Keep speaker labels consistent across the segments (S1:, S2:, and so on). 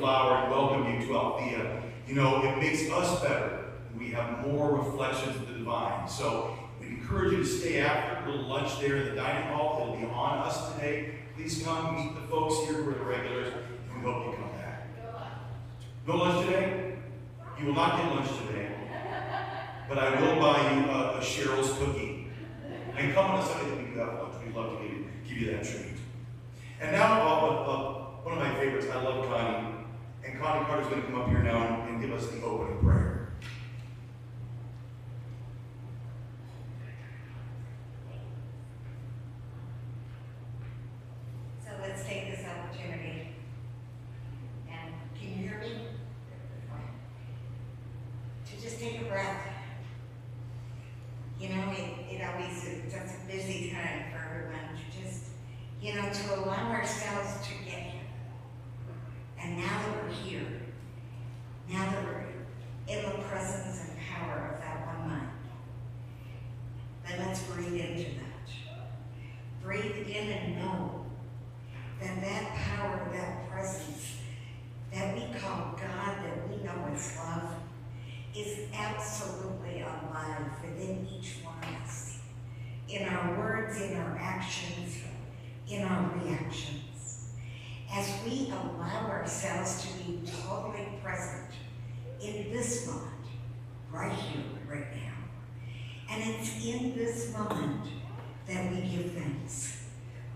S1: flower and welcome you to Althea. You know, it makes us better. We have more reflections of the divine. So we encourage you to stay after a little lunch there in the dining hall. It'll be on us today. Please come meet the folks here who are the regulars, and we hope you come back. No lunch today? You will not get lunch today. But I will buy you a Cheryl's cookie. And come on a Sunday that we do have lunch. We'd love to give you that treat. And now, one of my favorites, I love Connie. And Connie Carter's going to come up here now and give us the opening prayer.
S2: So let's take this opportunity. And can you hear me? To just take a breath. You know, it always is a busy time for everyone to just, you know, to allow ourselves to get here. And now that we're here, now that we're in the presence and power of that one mind, then let's breathe into that. Breathe in and know that that power, that presence that we call God, that we know as love, is absolutely alive within each one of us. In our words, in our actions, in our reactions. As we allow ourselves to be totally present in this moment, right here, right now. And it's in this moment that we give thanks.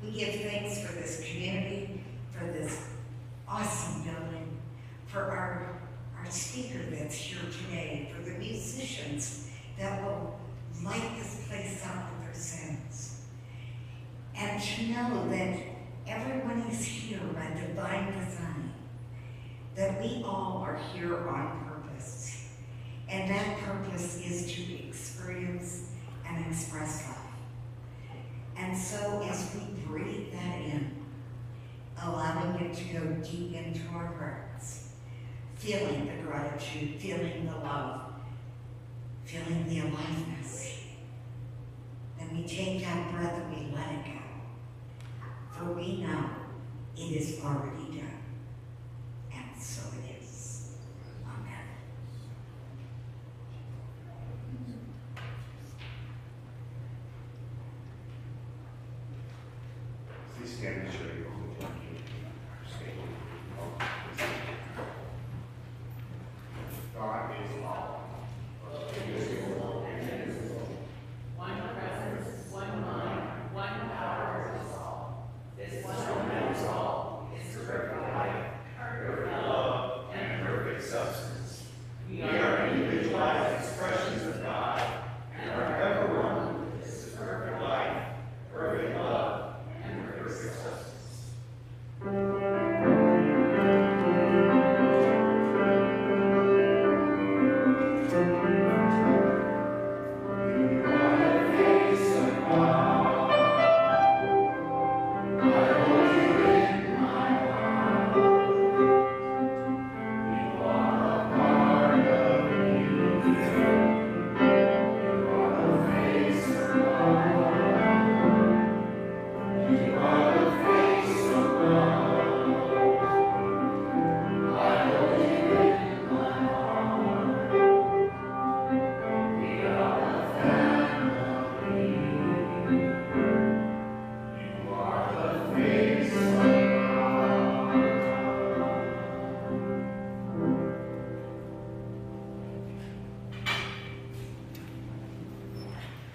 S2: We give thanks for this community, for this awesome building, for our speaker that's here today, for the musicians that will light this place up with their sounds. And to know that everyone is here by divine design, that we all are here on purpose. And that purpose is to experience and express love. And so as we breathe that in, allowing it to go deep into our hearts, feeling the gratitude, feeling the love, feeling the aliveness, then we take that breath and we let it go. For we know it is already done. And so it is. Amen.
S1: Please stand and show your holy God is love.
S3: One presence, one mind, one power is all. This one knows all, is perfect life, perfect love, and perfect substance. We are individualized expressions of God, and are ever one with this perfect life, perfect love, and perfect substance.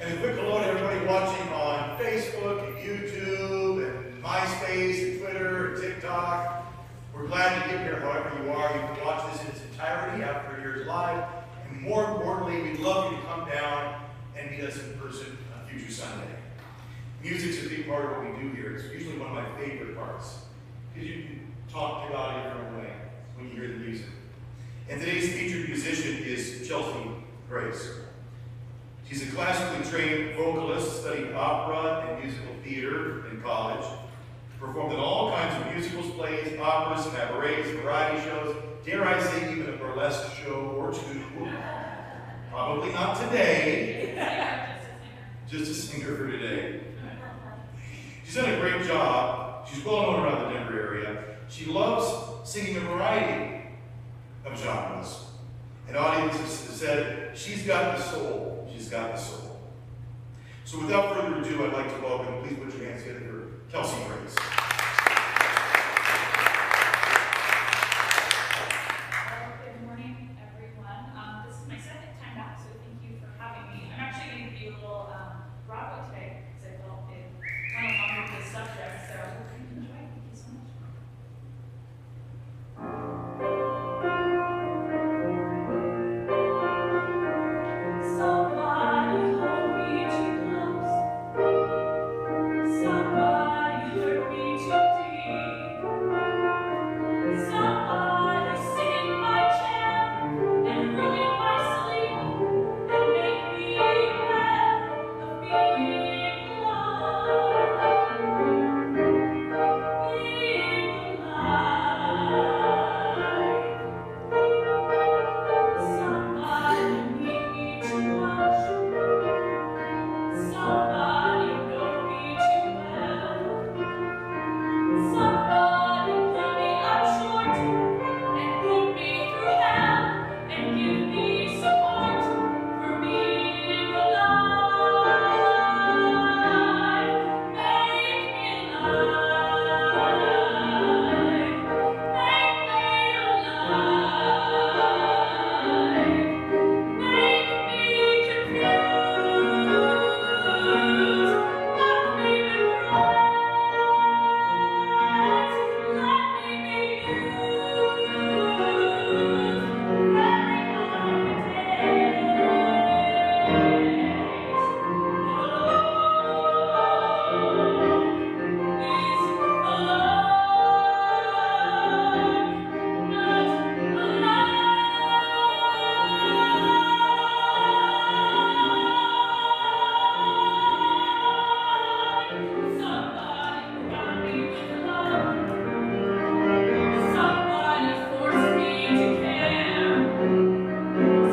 S1: And a quick hello to everybody watching on Facebook and YouTube and MySpace and Twitter and TikTok. We're glad to get here however you are. You can watch this in its entirety after a year's live. And more importantly, we'd love you to come down and meet us in person on future Sunday. Music's a big part of what we do here. It's usually one of my favorite parts. Because you can talk to God in your own way when you hear the music. And today's featured musician is Chelsea Grace. She's a classically trained vocalist, studied opera and musical theater in college, performed in all kinds of musicals, plays, operas, cabarets, variety shows, dare I say even a burlesque show or two. Probably not today, just a singer for today. She's done a great job. She's well known around the Denver area. She loves singing a variety of genres. And audiences have said, she's got the soul. She's got the soul. So without further ado, I'd like to welcome, please put your hands together for Kelsey Grace.
S4: Good morning, everyone. This is my second time back, so thank you for having me. I'm actually going to do a little Broadway today, because I felt it went along with this subject, so I hope you enjoy. Thank you so much. Somebody hold me too close. Somebody hurt me too deep. Somebody sit in my chair and ruin my sleep and make me aware of being alive. Being alive. Somebody need me too much. Somebody know me too well. Somebody pull me up short and put me through hell and give me support for being alive. Make me alive. Make me alive. Make me confused. Lock me with pride. Let me be used. Bury my days. Somebody got me with love. Somebody forced me to care.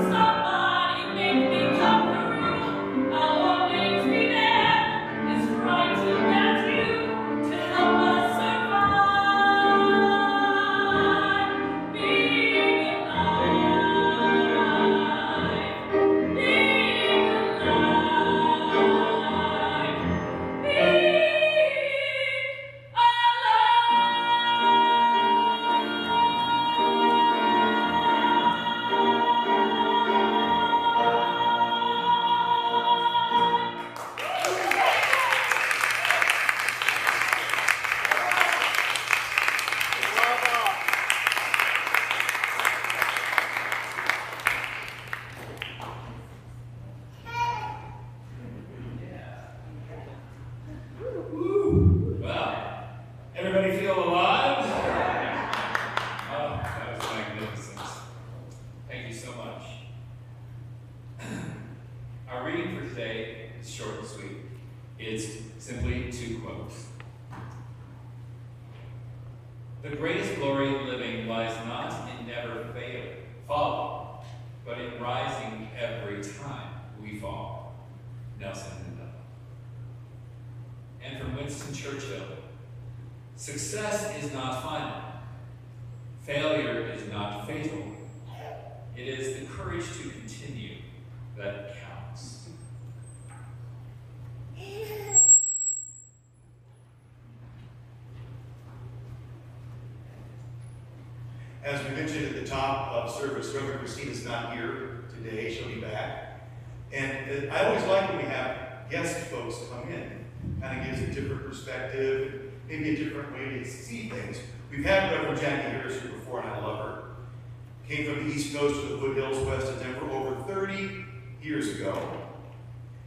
S4: Somebody make me come through. I'll always be there. Is trying to get you to help us survive. Being alive. Being alive. Being
S5: Well, everybody feel alive? Oh, that was magnificent. Thank you so much. Our reading for today is short and sweet. It's simply 2 quotes. The greatest glory in living lies not in never falling, but in rising every time we fall. Nelson Mandela. And from Winston Churchill, success is not final. Failure is not fatal. It is the courage to continue that counts.
S1: As we mentioned at the top of service, Reverend Christina's not here today. She'll be back. And I always like when we have guest folks come in. Kind of gives a different perspective, maybe a different way to see things. We've had Reverend Jackie Harris here before, and I love her. Came from the East Coast to the foothills west of Denver over 30 years ago.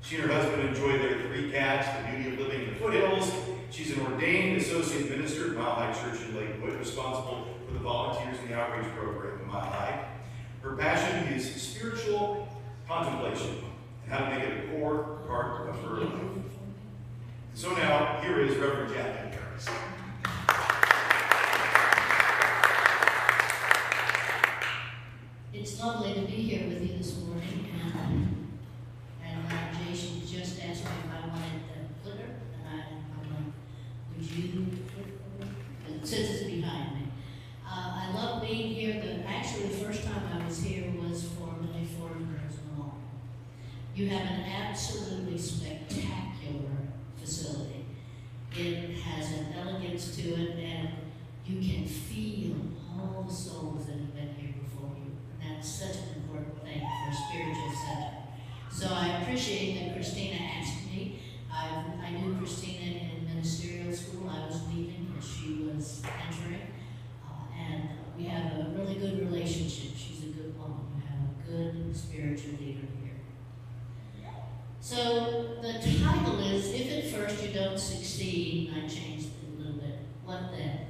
S1: She and her husband enjoyed their 3 cats, the beauty of living in the foothills. She's an ordained associate minister at Mile High Church in Lakewood, responsible for the volunteers in the outreach program at Mile High. Her passion is spiritual contemplation and how to make it a core part of her life. So now, here is Reverend Jackie Harris.
S6: It's lovely to be here with you this morning, and Jason just asked me if I wanted the flicker, and I'm like, would you flick for me? And since it's behind me. here was formerly Fort Burns Mall. You have an absolutely spectacular facility. It has an elegance to it, and you can feel all the souls that have been here before you. And that's such an important thing for a spiritual center. So I appreciate that Christina asked me. I knew Christina in ministerial school. I was leaving as she was entering. And we have a really good relationship. She's a good woman. We have a good spiritual leader here. So the title is, if at first you don't succeed, and I changed it a little bit, what then?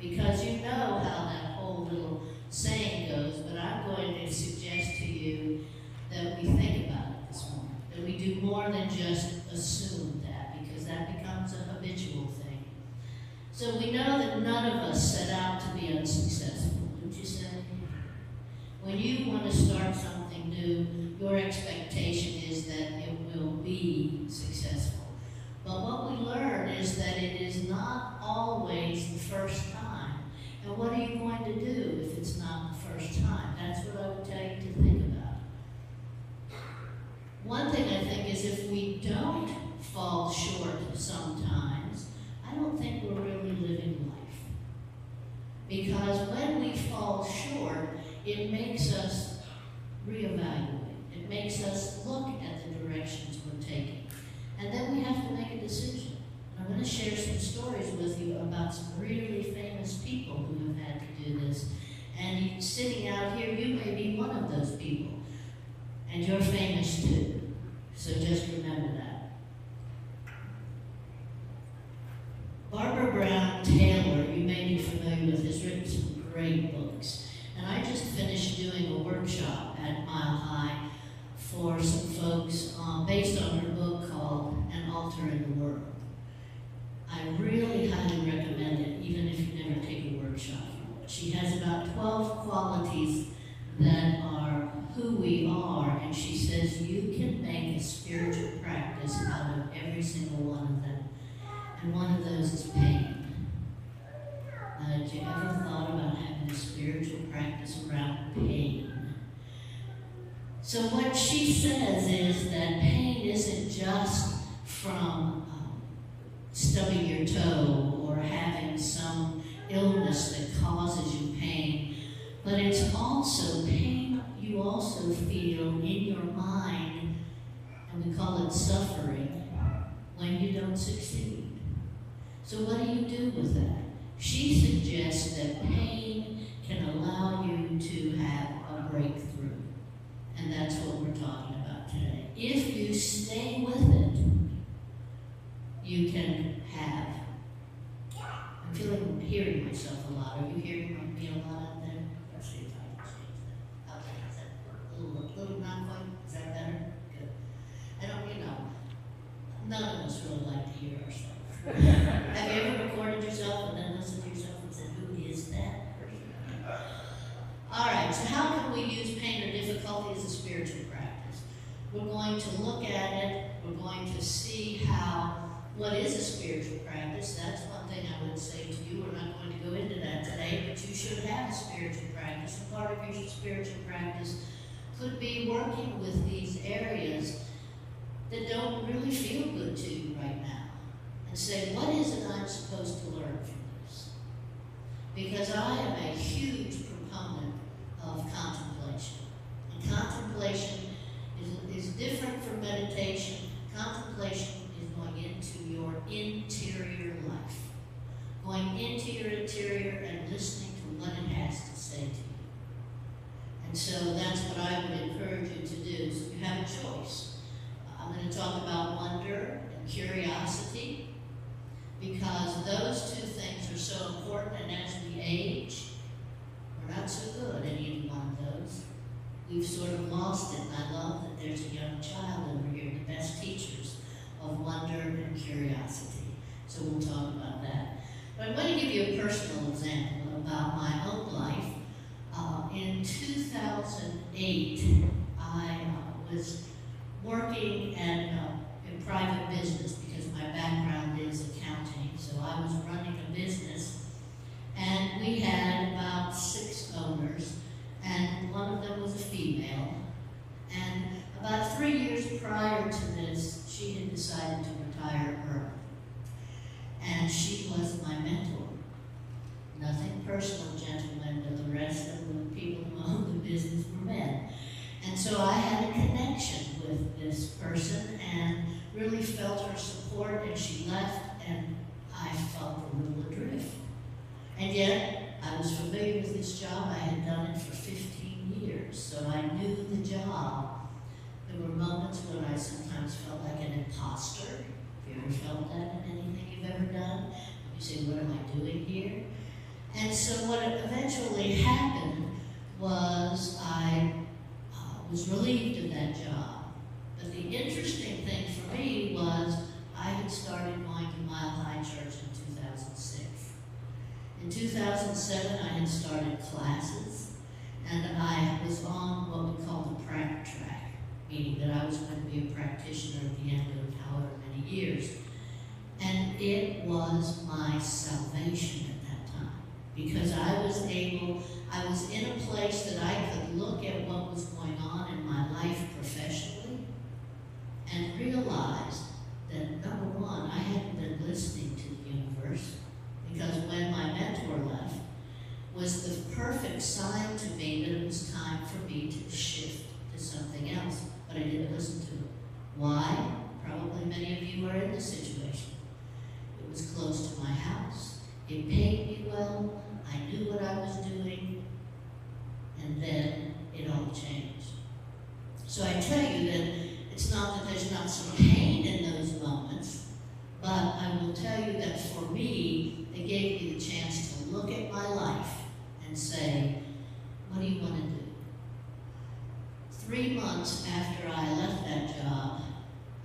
S6: Because you know how that whole little saying goes, but I'm going to suggest to you that we think about it this morning. That we do more than just assume that, because that becomes a habitual thing. So we know that none of us set out to be unsuccessful, wouldn't you say? When you want to start something new, your expectation is that it will be successful. But what we learn is that it is not always the first time. And what are you going to do if it's not the first time? That's what I would tell you to think about. One thing I think is if we don't fall short sometimes, I don't think we're really living life. Because when we fall short, it makes us reevaluate. It makes us look at the directions we're taking. And then we have to make a decision. I'm going to share some stories with you about some really famous people who have had to do this. And sitting out here, you may be one of those people. And you're famous too. So just remember that. Barbara Brown Taylor, you may be familiar with, has written some great books. And I just finished doing a workshop at Mile High for some folks based on her book called An Altar in the World. I really highly recommend it, even if you never take a workshop from it. She has about 12 qualities that are who we are, and she says you can make a spiritual practice out of every single one of them. And one of those is pain. Had you ever thought about having a spiritual practice around pain? So what she says is that pain isn't just from stubbing your toe or having some illness that causes you pain, but it's also pain you also feel in your mind, and we call it suffering, when you don't succeed. So what do you do with that? She suggests that pain can allow you to have a breakthrough. And that's what we're talking about today. If you stay with it, you can have. I'm hearing myself a lot. Are you hearing me a lot out there? Let's see if I can change that. Okay, is that a little not quite? Is that better? Good. I don't, none of us really like to hear ourselves. Have you ever recorded yourself and then listened to yourself and said, who is that person? All right, so how can we use pain or difficulty as a spiritual practice? We're going to look at it. We're going to see what is a spiritual practice. That's one thing I would say to you. We're not going to go into that today, but you should have a spiritual practice. And part of your spiritual practice could be working with these areas that don't really feel good to you right now. And say, what is it I'm supposed to learn from this? Because I am a huge proponent of contemplation. And contemplation is different from meditation. Contemplation is going into your interior life. Going into your interior and listening to what it has to say to you. And so that's what I would encourage you to do. So you have a choice. I'm going to talk about wonder and curiosity, because those two things are so important, and as we age, we're not so good at either one of those. We've sort of lost it, and I love that there's a young child over here, the best teachers of wonder and curiosity. So we'll talk about that. But I'm going to give you a personal example about my own life. In 2008, I was working in private business because my background is accounting. So I was running a business, and we had about 6 owners, and one of them was a support, and she left, and I felt a little adrift. And yet, I was familiar with this job. I had done it for 15 years, so I knew the job. There were moments when I sometimes felt like an imposter. Have you ever felt that in anything you've ever done? You say, what am I doing here? And so what eventually happened was I was relieved of that job. But the interesting thing for me was I had started going to Mile High Church in 2006. In 2007, I had started classes, and I was on what we call the prac track, meaning that I was going to be a practitioner at the end of however many years. And it was my salvation at that time, because I was in a place that I could look at what was going on in my life professionally and realize that, number one, I hadn't been listening to the universe, because when my mentor left was the perfect sign to me that it was time for me to shift to something else, but I didn't listen to it. Why? Probably many of you are in this situation. It was close to my house. It paid me well. I knew what I was doing. And then it all changed. So I tell you that it's not that there's not some pain in those moments, but I will tell you that for me, it gave me the chance to look at my life and say, what do you want to do? 3 months after I left that job,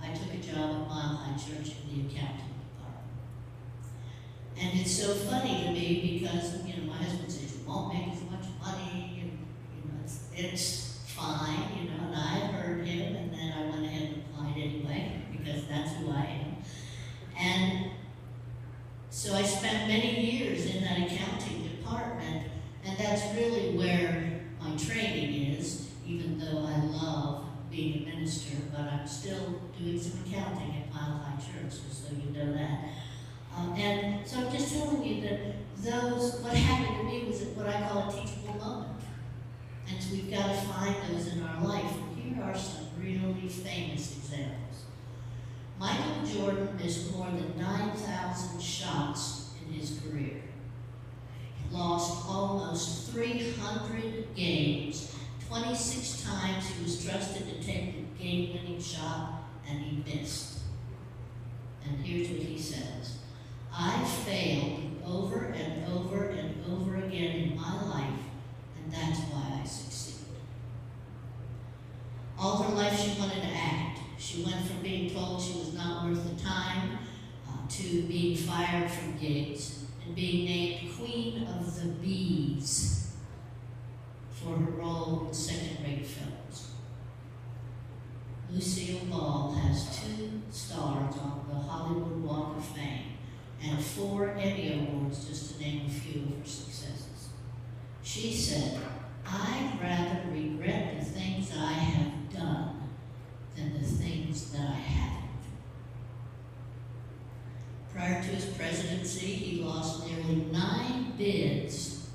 S6: I took a job at Mile High Church in the accounting department. And it's so funny to me because, my husband says, you won't make as much money, and, it's fine, and I heard him, and then I went ahead and applied anyway, because that's who I am. And so I spent many years in that accounting department, and that's really where my training is, even though I love being a minister, but I'm still doing some accounting at Mile High Church, just so you know that. And so I'm just telling you that what happened to me was what I call a teachable moment. And so we've got to find those in our life. And here are some really famous examples. Michael Jordan missed more than 9,000 shots in his career. He lost almost 300 games. 26 times he was trusted to take the game-winning shot, and he missed. And here's what he says. I failed over and over and over again in my life, and that's why I succeeded. All her life she wanted to act. She went from being told she was not worth the time to being fired from gigs and being named Queen of the Bees for her role in second-rate films. Lucille Ball has 2 stars on the Hollywood Walk of Fame and 4 Emmy Awards, just to name a few of her successes. She said, I'd rather regret the things I have done than the things that I haven't. Prior to his presidency, he lost nearly 9 bids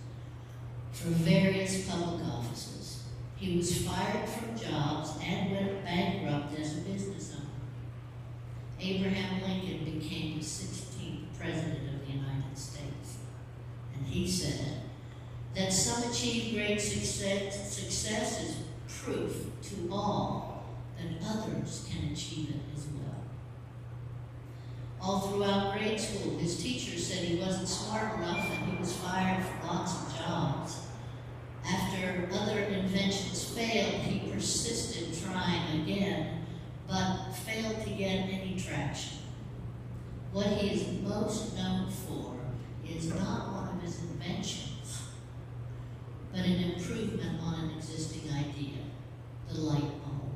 S6: for various public offices. He was fired from jobs and went bankrupt as a business owner. Abraham Lincoln became the 16th president of the United States. And he said that some achieve great success is proof to all that others can achieve it as well. All throughout grade school, his teachers said he wasn't smart enough and he was fired from lots of jobs. After other inventions failed, he persisted trying again, but failed to get any traction. What he is most known for is not one of his inventions, but an improvement on an existing idea, the light bulb.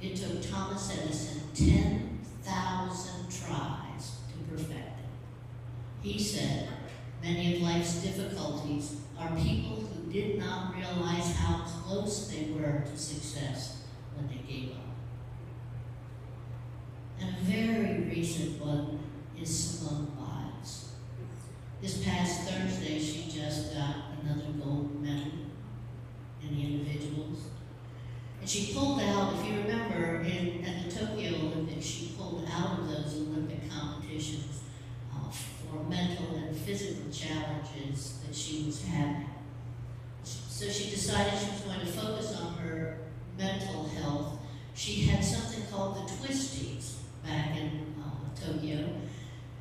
S6: It took Thomas Edison 10,000 tries to perfect it. He said, many of life's difficulties are people who did not realize how close they were to success when they gave up. And a very recent one is Simone Biles. This past Thursday, she just got another gold medal in the individuals. And she pulled out, if you remember, at the Tokyo Olympics, she pulled out of those for mental and physical challenges that she was having. So she decided she was going to focus on her mental health. She had something called the twisties back in Tokyo,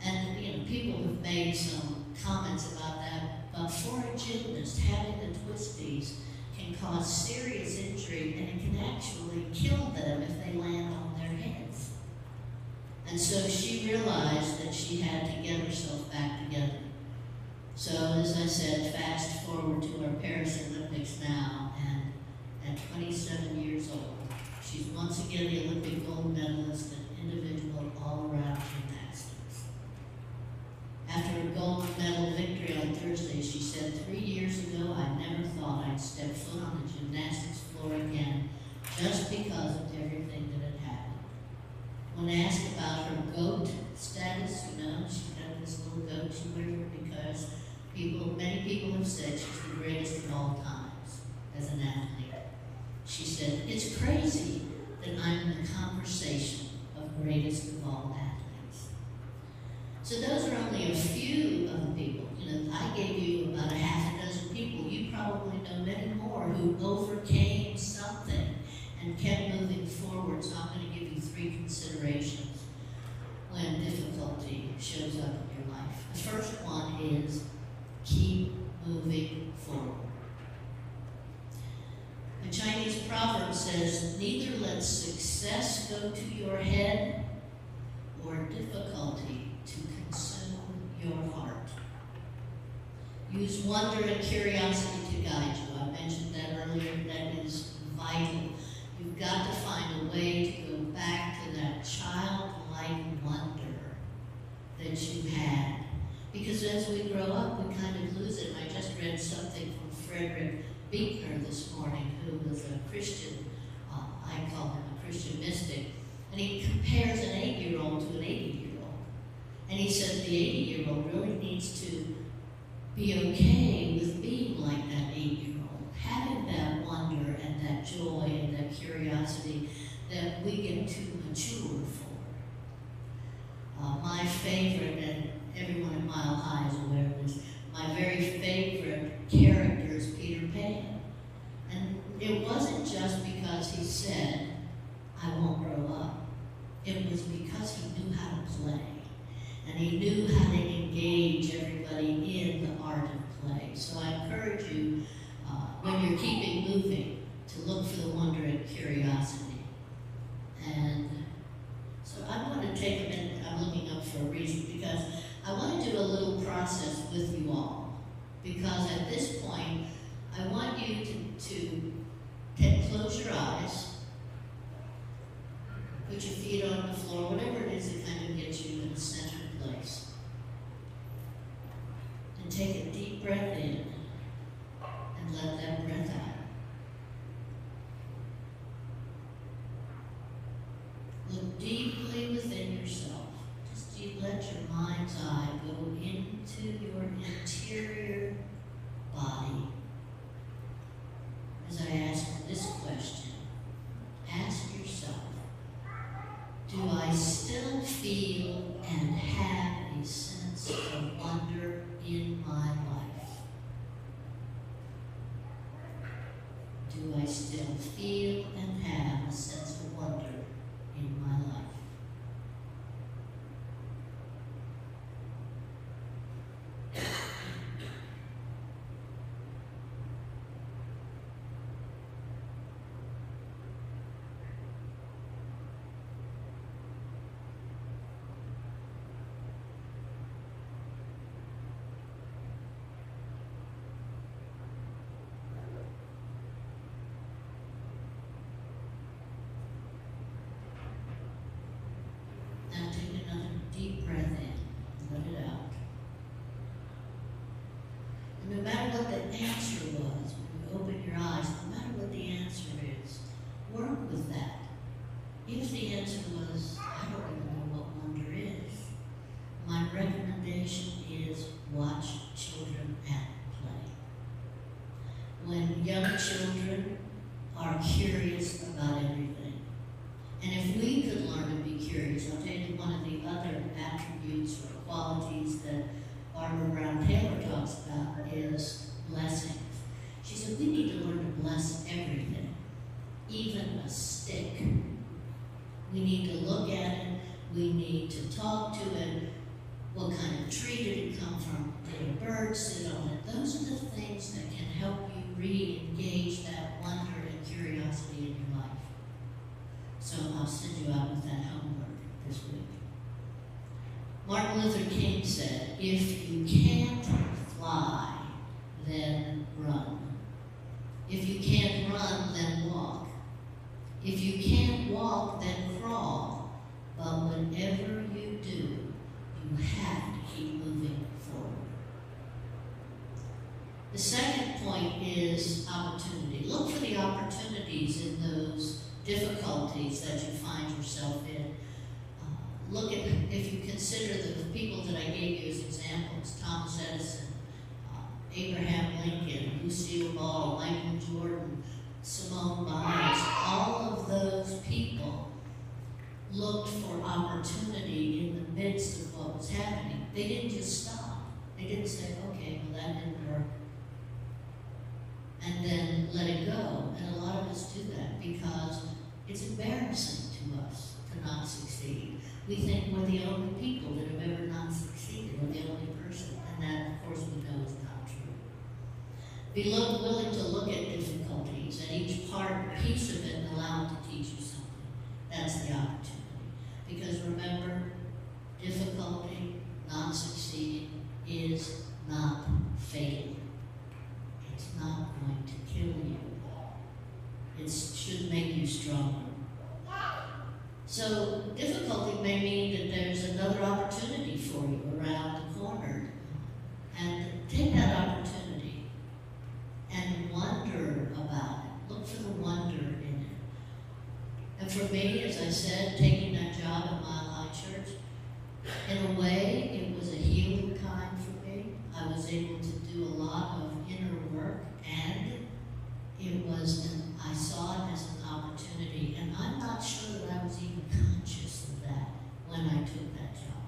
S6: and people have made some comments about that. But for a gymnast, having the twisties can cause serious injury, and it can actually kill them if they land on their heads. And so she realized that she had to get herself back together. So, as I said, fast forward to our Paris Olympics now, and at 27 years old, she's once again the Olympic gold medalist in individual all-around gymnastics. After a gold medal victory on Thursday, she said, 3 years ago, I never thought I'd step foot on the gymnastics floor again, just because of everything that had happened. When asked about her GOAT status, she's got this little goat she wears because many people have said she's the greatest of all times as an athlete. She said, it's crazy that I'm in the conversation of greatest of all athletes. So those are only a few of the people. I gave you about a half a dozen people. You probably know many more who overcame something and kept moving forward. So I'm going to give you 3 considerations when difficulty shows up in your life. The first one is keep moving forward. A Chinese proverb says, neither let success go to your head or difficulty to consume your heart. Use wonder and curiosity to guide you. I mentioned that earlier. That is vital. You've got to find a way to go back to that childlike wonder that you had. Because as we grow up, we kind of lose it. I just read something from Frederick Buechner this morning, who was a Christian, I call him a Christian mystic, and he compares an 8-year-old to an 80-year-old. And he said the 80-year-old really needs to be okay with being like that 8-year-old, having that wonder and that joy and that curiosity that we get to mature for. My favorite, and everyone at Mile High is aware of this, my very favorite character is Peter Pan. And it wasn't just because he said, I won't grow up. It was because he knew how to play. And he knew how to engage everybody in the art of play. So I encourage you, when you're keeping moving, to look for the wonder and curiosity. And so I'm going to take a minute, I'm looking up for a reason, because I want to do a little process with you all. Because at this point, I want you to close your eyes, put your feet on the floor, whatever it is that kind of gets you in a centered place. And take a deep breath in and let that breath out. Look deeply within yourself. Just let your mind's eye go into your interior body. As I ask this question, ask yourself, do I still feel and have a sense of wonder in my life? Do I still feel and have a sense of wonder in my life? Now take another deep breath in and let it out. And no matter what the answer was, when you open your eyes, no matter what the answer is, work with that. If the answer was, I don't even know what wonder is, my recommendation is watch children at play. When young children are curious about everything, and if we could learn to be curious, I'll tell you one of the other attributes or qualities that Barbara Brown Taylor talks about is blessings. She said we need to learn to bless everything, even a stick. We need to look at it, we need to talk to it. What kind of tree did it come from? Did a bird sit on it? Those are the things that can help you re-engage that wonder and curiosity in your life. So I'll send you out with that homework this week. Martin Luther King said, if you can't fly, then run. If you can't run, then walk. If you can't walk, then crawl. But whenever you do, you have to keep moving forward. The second point is opportunity. Look for the opportunities in those difficulties that you find yourself in. Look at, if you consider the people that I gave you as examples, Thomas Edison, Abraham Lincoln, Lucille Ball, Michael Jordan, Simone Biles, all of those people looked for opportunity in the midst of what was happening. They didn't just stop. They didn't say, okay, well that didn't work, and then let it go. And a lot of us do that because it's embarrassing to us to not succeed. We think we're the only people that have ever not succeeded. We're the only person, and that, of course, we know is not true. Be willing to look at difficulties and each piece of it and allow it to teach you something. That's the opportunity. Because remember, difficulty, not succeeding, is not fatal. It's not going to kill you. It should make you stronger. So difficulty may mean that there's another opportunity for you around the corner. And take that opportunity and wonder about it. Look for the wonder in it. And for me, as I said, taking that job at Mile High Church, in a way, it was a healing time for me. I was able to do a lot of inner work, and I saw it as an opportunity, and I'm not sure that I was even conscious of that when I took that job.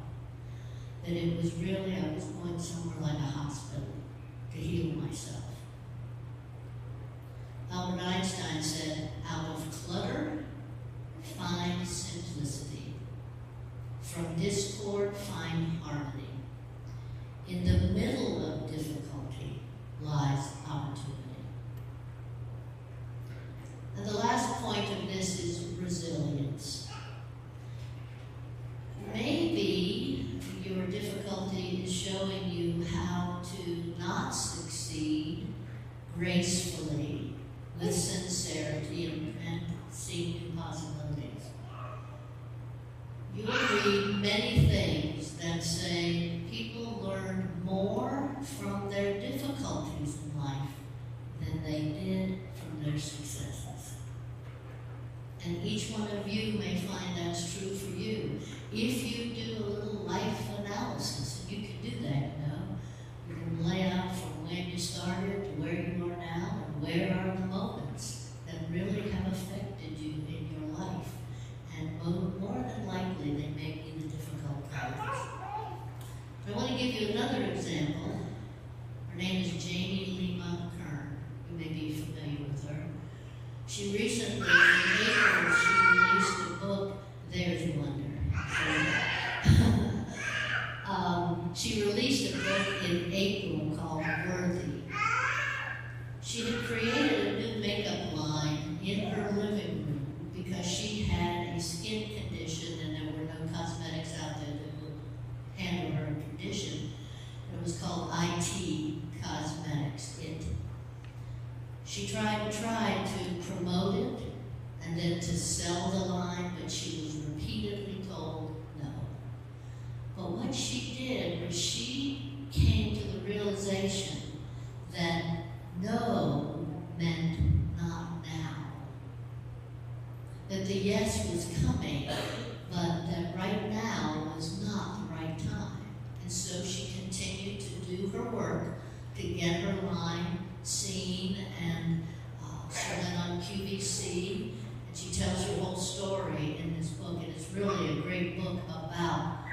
S6: That it was really, I was going somewhere like a hospital to heal myself. Albert Einstein said, out of clutter, find simplicity. From discord, find harmony. In the middle of difficulty lies opportunity. And the last point of this is resilience. Maybe your difficulty is showing you how to not succeed gracefully, with sincerity, and see new possibilities. You'll read many things that say people learn more from their difficulties in life than they did from their successes. And each one of you may find that's true for you. If you do a little life analysis, and you can do that, you know. You can lay out from when you started to where you are now, and where are the moments that really have affected you in your life. And more than likely, they may be the difficult times. I want to give you another example. Her name is Jamie Lima Kern. You may be familiar with her. She recently, in April, she released a book, There's Wonder. She released a book in April called Worthy. She had created a new makeup line in her living room because she had a skin condition and there were no cosmetics out there that would handle her condition. It was called IT Cosmetics, IT. She tried to promote it and then to sell the line, but she was repeatedly told no. But what she did was she came to the realization that no meant not now. That the yes was coming, but that right now was not the right time. And so she continued to do her work to get her line seen, and she went on QVC, and she tells her whole story in this book, and it's really a great book about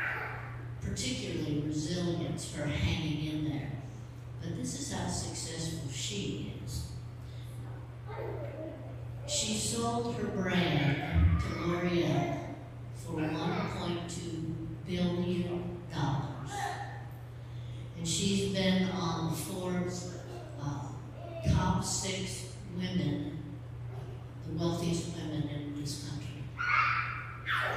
S6: particularly resilience, for hanging in there. But this is how successful she is. She sold her brand to L'Oreal for $1.2 billion. And she's been on Forbes' top 6 women, the wealthiest women in this country.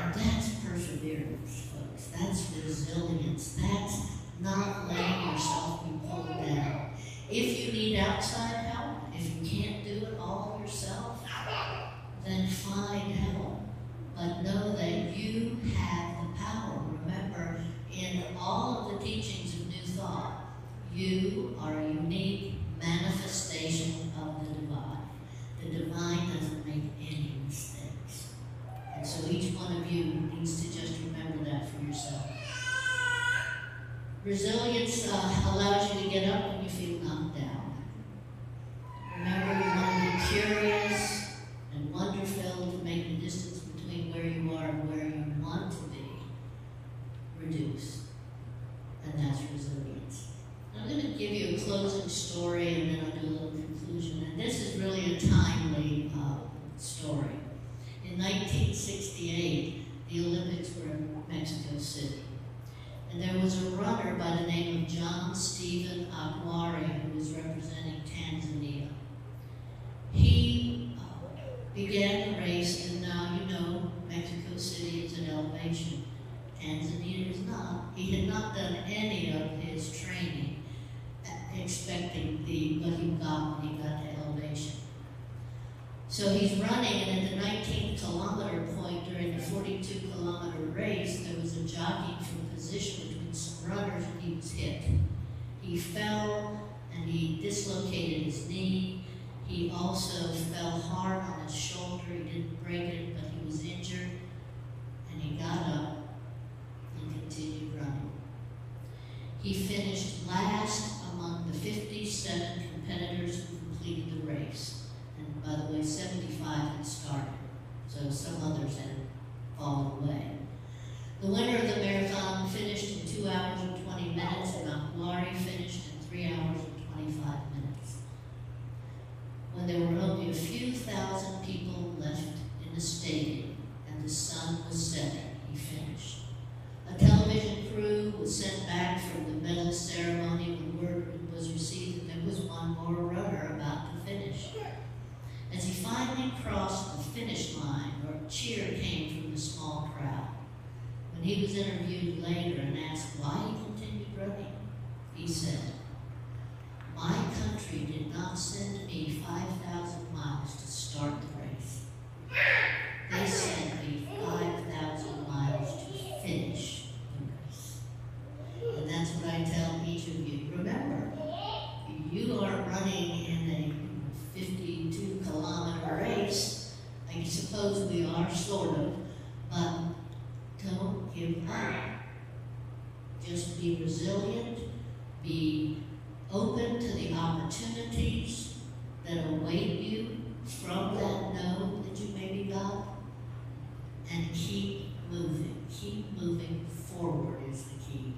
S6: And that's perseverance, folks. That's resilience. That's not letting yourself be pulled down. If you need outside help, if you can't do it all yourself, then find help. But know that you have the power. Remember, in all of the teachings of New Thought, you are a unique manifestation of the divine. The divine doesn't make any mistakes. And so each one of you needs to just remember that for yourself. Resilience allows you to get up when you feel knocked down. Remember, you want to be curious and wonder-filled to make the distance between where you are and where you want to be reduced. And that's resilience. I'm going to give you a closing story and then I'll do a little conclusion. And this is really a timely story. In 1968, the Olympics were in Mexico City. And there was a runner by the name of John Stephen Aguirre who was representing Tanzania. He began the race, and now you know Mexico City is an elevation. Tanzania is not. He had not done any of his training expecting what he got when he got to elevation. So he's running, and at the 19 kilometer point during the 42 kilometer race, there was a jockeying for position between some runners, and he was hit. He fell and he dislocated his knee. He also fell hard on his shoulder. He didn't break it, but he was injured. And he got up and continued running. He finished last among the 57 competitors who completed the race. And by the way, 75 had started, so some others had fallen away. The winner of the marathon finished in 2 hours and 20 minutes, and Aguirre finished in 3 hours and 25 minutes. When there were only a few thousand people left in the stadium and the sun was setting, he finished. A television crew was sent back from the medal ceremony when word was received that there was one more runner about to finish. As he finally crossed the finish line, a cheer came from the small crowd. When he was interviewed later and asked why he continued running, he said, "My country did not send me 5,000 miles to start the race. They sent me 5,000 miles to finish the race." And that's what I tell each of you. Remember, you are running in a 52-kilometer race. I suppose we are, sort of, but don't give up. Just be resilient, be open to the opportunities that await you from that no that you maybe got, and keep moving. Keep moving forward is the key.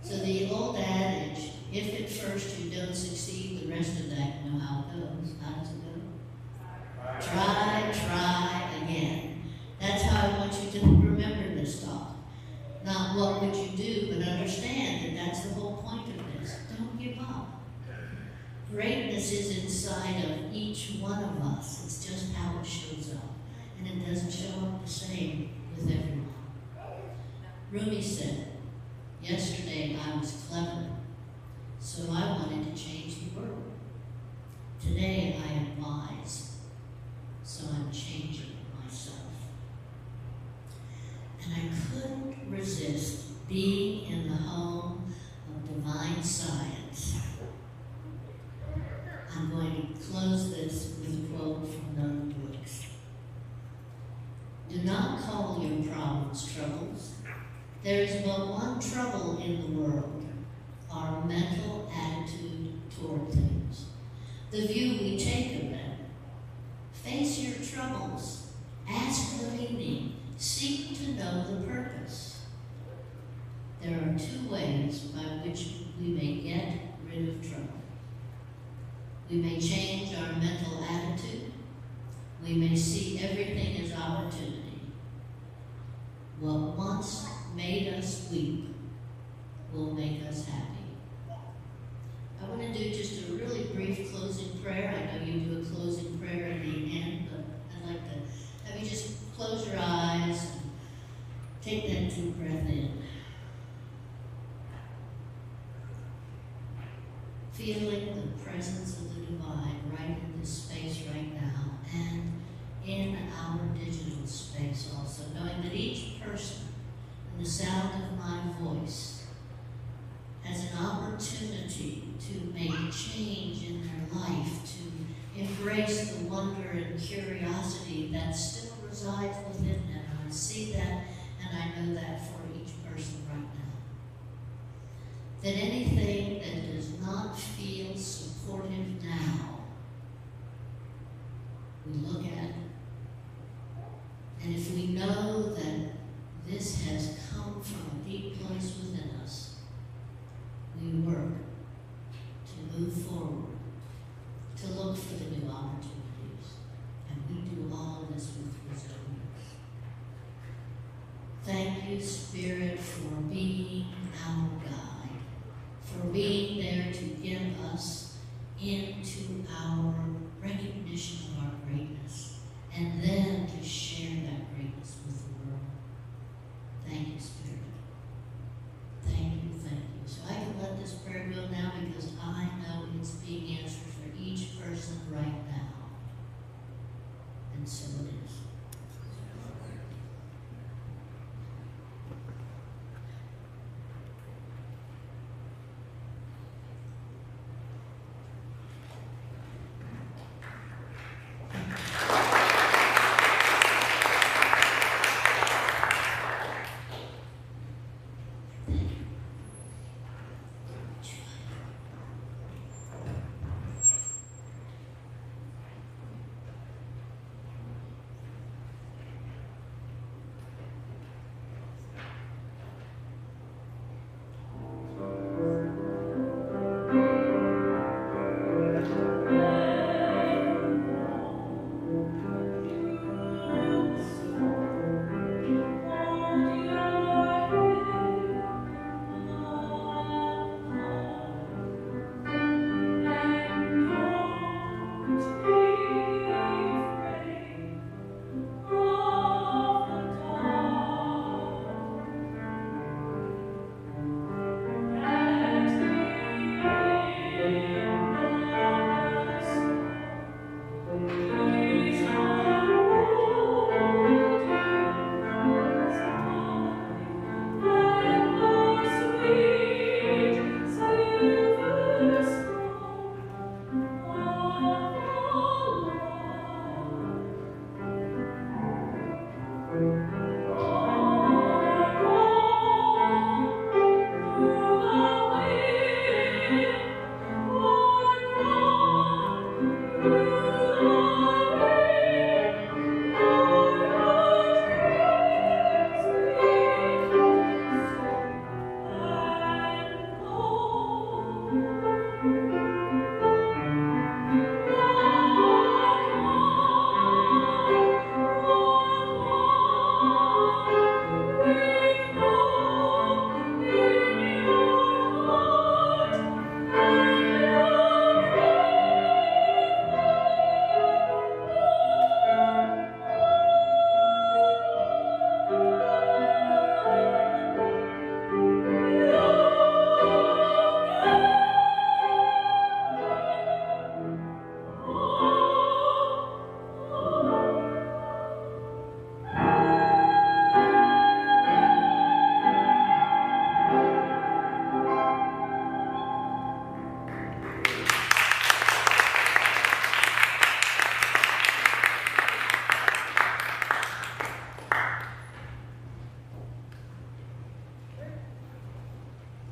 S6: So the old adage, if at first you don't succeed, the rest of that, you know how it goes. How does it go? Try again. That's how I want you to remember this talk. Not what would you do, but understand that that's the whole point of this. Don't give up. Greatness is inside of each one of us. It's just how it shows up. And it doesn't show up the same with everyone. Rumi said, "Yesterday I was clever, so I wanted to change the world. Today I am wise, so I'm changing myself." And I couldn't resist being in the home of divine science. I'm going to close this with a quote from None Brooks. "Do not call your problems troubles. There is but one trouble in the world, our mental attitude toward things, the view we take of them. Face your troubles, ask the meaning, seek to know the purpose. There are two ways by which we may get rid of trouble. We may change our mental attitude. We may see everything as opportunity. What once made us weep will make us happy. I want to do just a really brief closing prayer. I know you do a closing prayer in the end, but I'd like to have you just close your eyes and take that deep breath in. Feeling the presence of the divine right in this space right now and in our digital space also, knowing that each person in the sound of my voice has an opportunity to make change in their life, to embrace the wonder and curiosity that still resides within them. I see that and I know that for each person right now. That anything that does not feel supportive now, we look at it. And if we know that this has come from a deep place within us, we work to move forward, to look for the new opportunities. And we do all of this with wisdom. Thank you, Spirit, for being our guide, for being there to get us into our recognition of our greatness, and then to share that greatness with the world. Thank you, Spirit. Thank you, thank you. So I can let this prayer go now because I know it's being answered for each person right now. And so it is.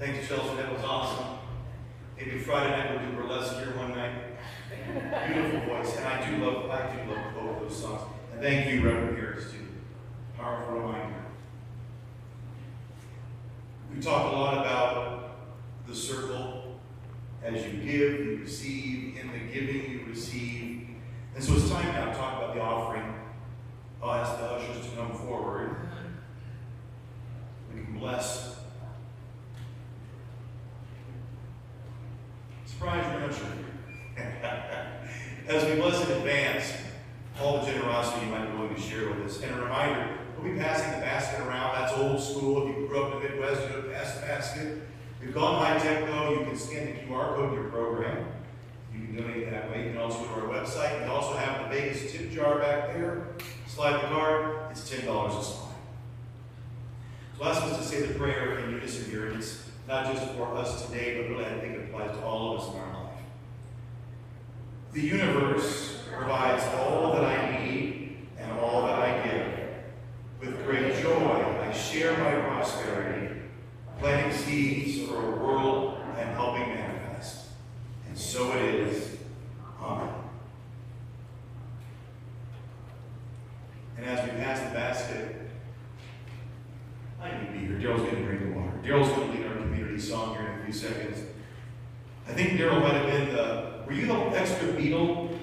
S1: Thank you, Chelsea. That was awesome. Maybe Friday night we'll do burlesque here one night. Beautiful voice, and I do love both those songs. And thank you, Reverend Harris, too. Powerful. We talk a lot about the circle. As you give, you receive. In the giving, you receive. And so it's time now to talk about the offering. I'll ask the ushers to come forward. We can bless. Surprise, you're not sure. As we bless in advance, all the generosity you might be willing to share with us. And a reminder, we'll be passing the basket around. That's old school. If you grew up in the Midwest, you don't pass the basket. We've gone high-tech, though. You can scan the QR code in your program. You can donate that way. You can also go to our website. We also have the Vegas tip jar back there. Slide the card. It's $10 a slide. So ask us to say the prayer in unison here. And it's not just for us today, but really I think it applies to all of us in our life. The universe provides all that I need and all that I give. With great joy, I share my prosperity, planting seeds for a world I'm helping manifest. And so it is. Amen. And as we pass the basket, I need to be here. Daryl's going to drink the water. Daryl's going to lead our community song here in a few seconds. I think Daryl might have been were you the extra Beatle?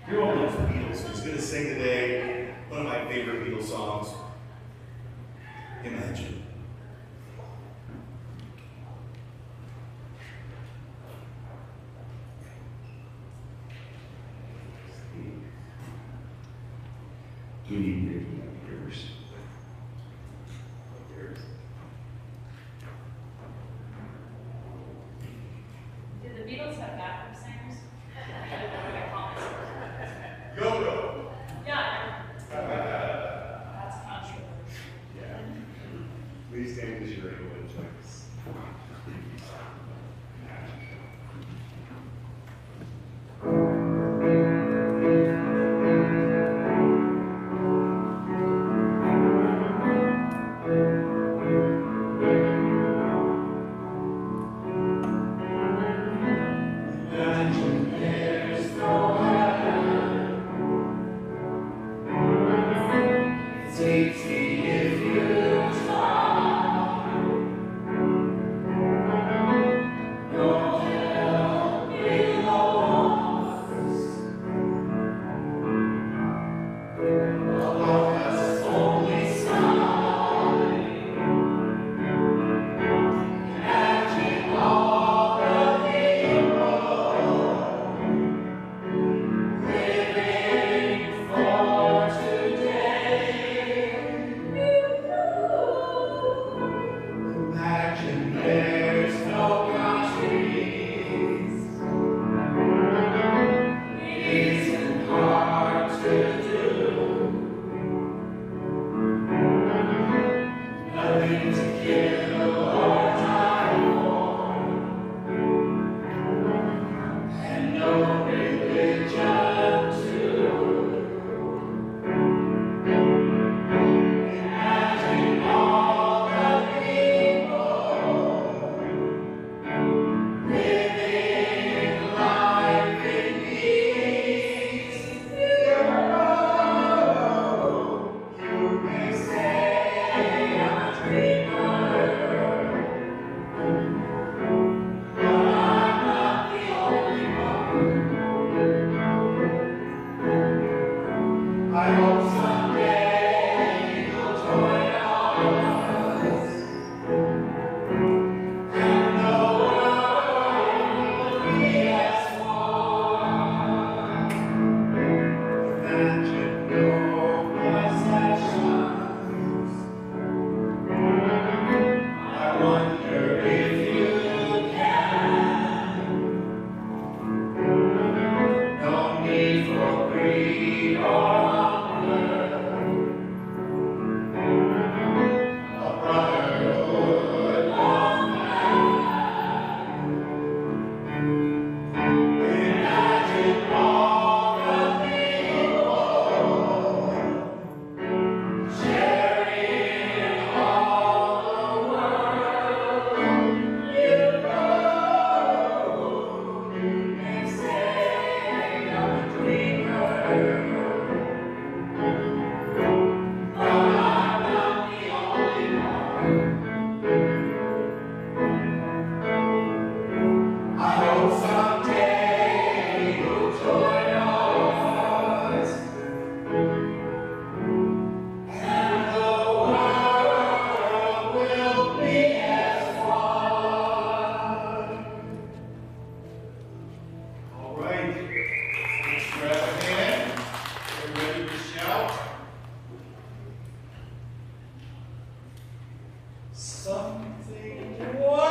S1: Daryl loves the Beatles. He's going to sing today one of my favorite Beatles songs, Imagine. Do you need yours?
S4: Did the Beatles have backup singers? I don't know what I call it.
S1: Yo-yo.
S4: Yeah. That's controversial.
S1: Yeah. Please stand as you're able to join us.
S3: If you
S5: Saying, what?